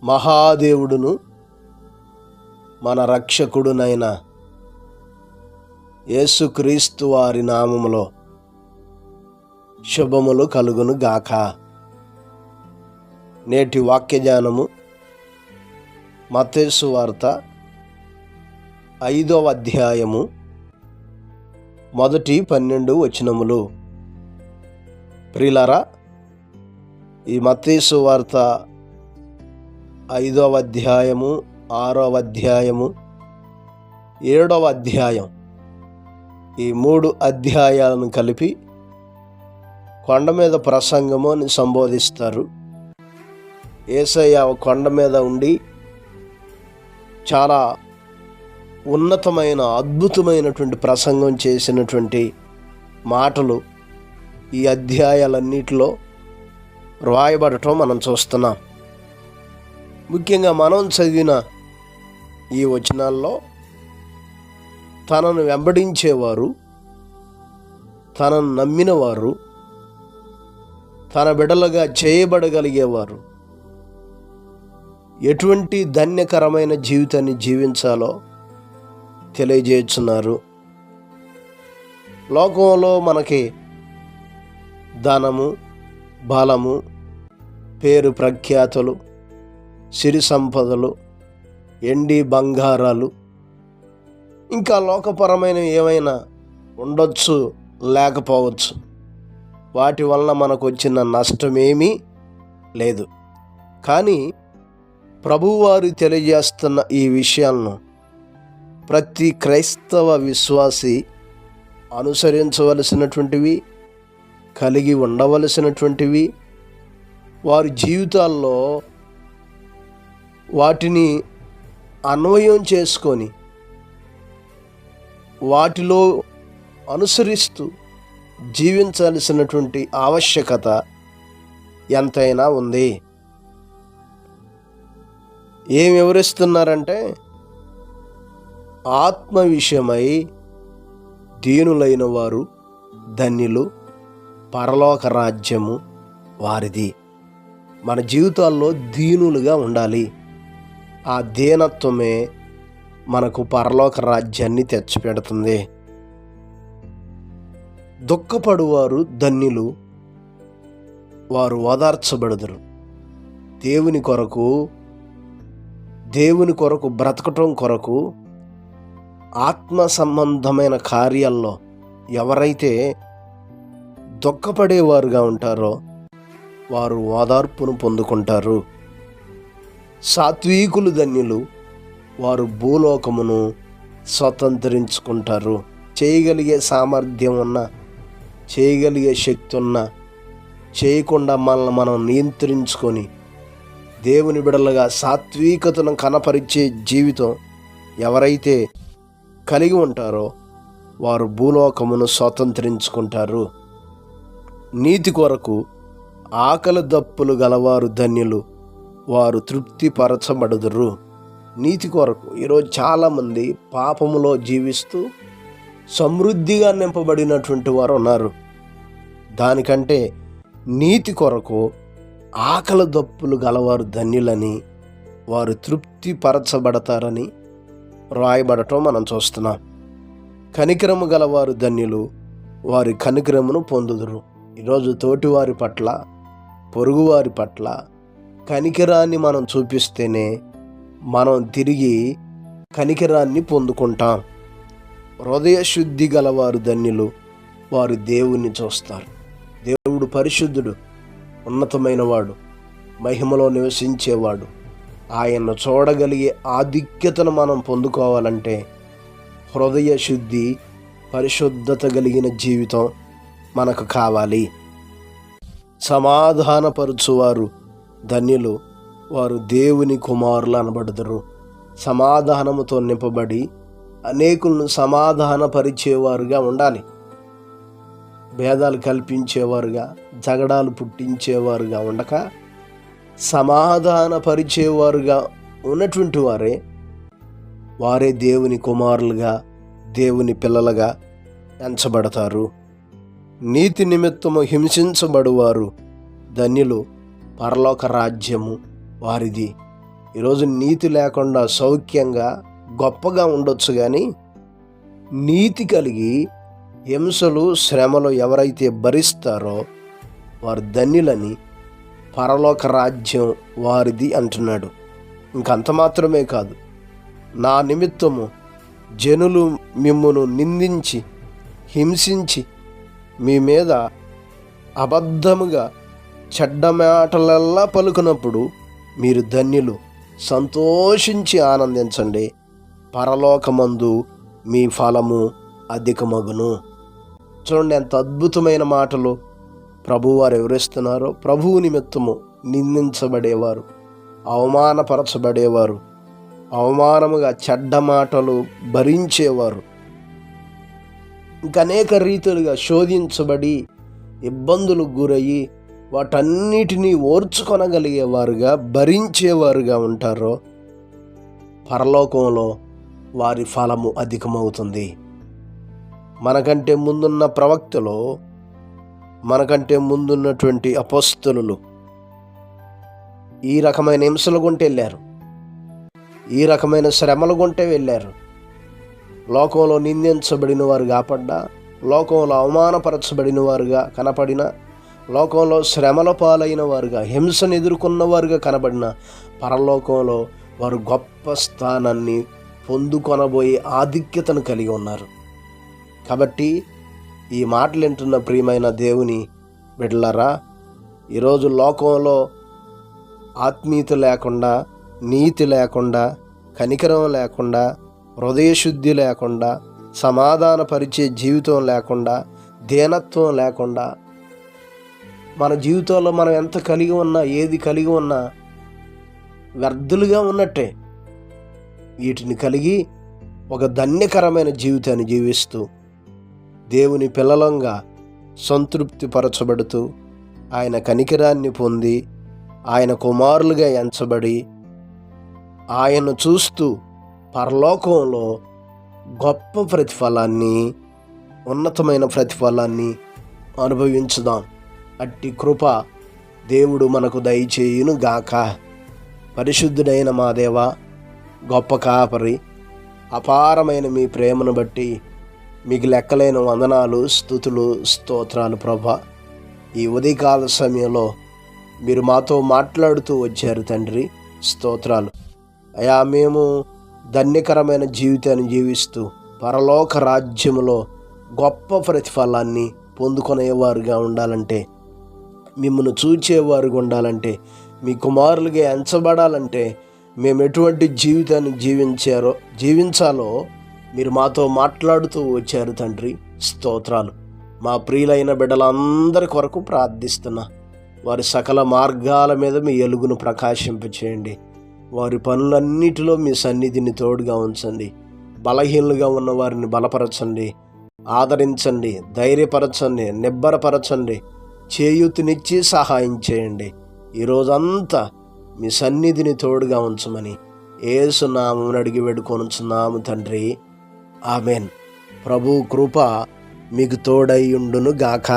మహాదేవుడును మన రక్షకుడునైన యేసుక్రీస్తు వారి నామములో శుభములు కలుగును గాక. నేటి వాక్యజ్ఞానము మత్తయి సువార్త 5వ అధ్యాయము 1-12 వచనములు. ప్రియులారా, ఈ మత్తయి సువార్త 5వ అధ్యాయము, 6వ అధ్యాయము, 7వ అధ్యాయం, ఈ 3 అధ్యాయాలను కలిపి కొండ మీద ప్రసంగము అని సంబోధిస్తారు. యేసయ్య కొండ మీద ఉండి చాలా ఉన్నతమైన అద్భుతమైనటువంటి ప్రసంగం చేసినటువంటి మాటలు ఈ అధ్యాయాలన్నిటిలో రాయబడటం మనం చూస్తున్నాం. ముఖ్యంగా మనం చదివిన ఈ వచనాల్లో తనను వెంబడించేవారు, తనను నమ్మినవారు, తన బిడ్డలుగా చేయబడగలిగేవారు ఎటువంటి ధన్యకరమైన జీవితాన్ని జీవించాలో తెలియజేస్తున్నారు. లోకంలో మనకి ధనము, బలము, పేరు ప్రఖ్యాతులు, సిరి సంపదలు, ఎండి బంగారాలు, ఇంకా లోకపరమైన ఏమైనా ఉండొచ్చు, లేకపోవచ్చు. వాటి వలన మనకు వచ్చిన నష్టమేమీ లేదు. కానీ ప్రభువారు తెలియజేస్తున్న ఈ విషయాలను ప్రతి క్రైస్తవ విశ్వాసి అనుసరించవలసినటువంటివి, కలిగి ఉండవలసినటువంటివి, వారి జీవితాల్లో వాటిని అన్వయం చేసుకొని వాటిలో అనుసరిస్తూ జీవించాల్సినటువంటి ఆవశ్యకత ఎంతైనా ఉంది. ఏం వివరిస్తున్నారంటే, ఆత్మ విషయమై దీనులైన వారు ధన్యులు, పరలోక రాజ్యము వారిది. మన జీవితాల్లో దీనులుగా ఉండాలి. ఆ దీనత్వమే మనకు పరలోక రాజ్యాన్ని తెచ్చిపెడుతుంది. దుఃఖపడువారు ధన్యులు, వారు ఓదార్చబడుదురు. దేవుని కొరకు బ్రతకటం కొరకు ఆత్మ సంబంధమైన కార్యాల్లో ఎవరైతే దుఃఖపడేవారుగా ఉంటారో వారు ఓదార్పును పొందుకుంటారు. సాత్వికులు ధన్యులు, వారు భూలోకమును స్వతంత్రించుకుంటారు. చేయగలిగే సామర్థ్యం ఉన్న, చేయగలిగే శక్తి ఉన్న, చేయకుండా మనల్ని మనం నియంత్రించుకొని దేవుని బిడలుగా సాత్వికతను కనపరిచే జీవితం ఎవరైతే కలిగి ఉంటారో వారు భూలోకమును స్వతంత్రించుకుంటారు. నీతి కొరకు ఆకలి దప్పులు గలవారు ధన్యులు, వారు తృప్తిపరచబడుదురు. నీతి కొరకు ఈరోజు చాలామంది పాపములో జీవిస్తూ సమృద్ధిగా నింపబడినటువంటి వారు ఉన్నారు. దానికంటే నీతి కొరకు ఆకలి దప్పులు గలవారు ధన్యులని, వారు తృప్తిపరచబడతారని రాయబడటం మనం చూస్తున్నాం. కనికరము గలవారు ధన్యులు, వారి కనికరమును పొందుదురు. ఈరోజు తోటివారి పట్ల, పొరుగువారి పట్ల కనికరాన్ని మనం చూపిస్తేనే మనం తిరిగి కనికరాన్ని పొందుకుంటాం. హృదయ శుద్ధి గలవారు ధన్యులు, వారు దేవుణ్ణి చూస్తారు. దేవుడు పరిశుద్ధుడు, ఉన్నతమైన వాడు, మహిమలో నివసించేవాడు. ఆయన్ను చూడగలిగే ఆధిక్యతను మనం పొందుకోవాలంటే హృదయ శుద్ధి, పరిశుద్ధత కలిగిన జీవితం మనకు కావాలి. సమాధానపరచువారు ధన్యులు, వారు దేవుని కుమారులు అనబడుదురు. సమాధానముతో నింపబడి అనేకులను సమాధానపరిచేవారుగా ఉండాలి. భేదాలు కల్పించేవారుగా, జగడాలు పుట్టించేవారుగా ఉండక సమాధానపరిచేవారుగా ఉన్నటువంటి వారే దేవుని కుమారులుగా, దేవుని పిల్లలుగా ఎంచబడతారు. నీతి నిమిత్తము హింసించబడువారు ధన్యులు, పరలోక రాజ్యము వారిది. ఈరోజు నీతి లేకుండా సౌఖ్యంగా గొప్పగా ఉండొచ్చు, కానీ నీతి కలిగి హింసలు శ్రమలు ఎవరైతే భరిస్తారో వారు ధన్యులని, పరలోక రాజ్యం వారిది అంటున్నాడు. ఇంకంత మాత్రమే కాదు, నా నిమిత్తము జనులు మిమ్మును నిందించి హింసించి మీ మీద అబద్ధముగా చెడ్డ మాటలల్లా పలుకున్నప్పుడు మీరు ధన్యులు, సంతోషించి ఆనందించండి, పరలోకమందు మీ ఫలము అధికమగును. చూడండి ఎంత అద్భుతమైన మాటలు ప్రభువారు వివరిస్తున్నారో. ప్రభువు నిమిత్తము నిందించబడేవారు, అవమానపరచబడేవారు, అవమానముగా చెడ్డ మాటలు భరించేవారు, ఇంకా అనేక రీతులుగా శోధించబడి ఇబ్బందులకు గురయ్యి వాటన్నిటినీ ఓర్చుకొనగలిగేవారుగా భరించేవారుగా ఉంటారో పరలోకంలో వారి ఫలము అధికమవుతుంది. మనకంటే ముందున్న ప్రవక్తలు, మనకంటే ముందున్నటువంటి అపోస్తలులు ఈ రకమైన హింసలు గుంటే వెళ్ళారు, ఈ రకమైన శ్రమలు గుంటే వెళ్ళారు. లోకంలో నిందించబడిన వారు కాపడ్డా, లోకంలో అవమానపరచబడిన వారుగా కనపడిన, లోకంలో శ్రమల పాలైన వారుగా, హింసను ఎదుర్కొన్న వారుగా కనబడిన, పరలోకంలో వారు గొప్ప స్థానాన్ని పొందుకొనబోయే ఆధిక్యతను కలిగి ఉన్నారు. కాబట్టి ఈ మాటలు వింటున్న ప్రియమైన దేవుని బిడ్డలారా, ఈరోజు లోకంలో ఆత్మీయత లేకుండా, నీతి లేకుండా, కనికరం లేకుండా, హృదయశుద్ధి లేకుండా, సమాధానపరిచే జీవితం లేకుండా, దీనత్వం లేకుండా, మన జీవితంలో మనం ఎంత కలిగి ఉన్నా, ఏది కలిగి ఉన్నా వ్యర్థులుగా ఉన్నట్టే. వీటిని కలిగి ఒక ధన్యకరమైన జీవితాన్ని జీవిస్తూ దేవుని పిల్లలంగా సంతృప్తి పరచబడుతూ ఆయన కనికరాన్ని పొంది ఆయన కుమారులుగా ఎంచబడి ఆయన్ను చూస్తూ పరలోకంలో గొప్ప ప్రతిఫలాన్ని, ఉన్నతమైన ప్రతిఫలాన్ని అనుభవించుదాం. అట్టి కృప దేవుడు మనకు దయచేయును గాక. పరిశుద్ధుడైన మా దేవా, గొప్ప కాపరి, అపారమైన మీ ప్రేమను బట్టి మీకు లెక్కలేని వందనాలు, స్తుతులు, స్తోత్రాలు ప్రభా. ఈ ఉదయకాల సమయంలో మీరు మాతో మాట్లాడుతూ వచ్చారు తండ్రి, స్తోత్రాలు అయా. మేము ధన్యకరమైన జీవితాన్ని జీవిస్తూ పరలోక రాజ్యములో గొప్ప ప్రతిఫలాన్ని పొందుకునేవారుగా ఉండాలంటే, మిమ్మల్ని చూచేవారుగా ఉండాలంటే, మీ కుమారులుగా ఎంచబడాలంటే మేము ఎటువంటి జీవితాన్ని జీవించాలో మీరు మాతో మాట్లాడుతూ వచ్చారు తండ్రి, స్తోత్రాలు. మా ప్రియులైన బిడ్డలందరి కొరకు ప్రార్థిస్తున్నా. వారి సకల మార్గాల మీద మీ ఎలుగును ప్రకాశింపచేయండి. వారి పనులన్నిటిలో మీ సన్నిధిని తోడుగా ఉంచండి. బలహీనులుగా ఉన్న వారిని బలపరచండి, ఆదరించండి, ధైర్యపరచండి, నిబ్బరపరచండి, చేయూతనిచ్చి సహాయం చేయండి. ఈరోజంతా మీ సన్నిధిని తోడుగా ఉంచమని యేసు నామమున అడిగి వేడుకొనుచున్నాము తండ్రి, ఆమెన్. ప్రభు కృప మీకు తోడై ఉండును గాక.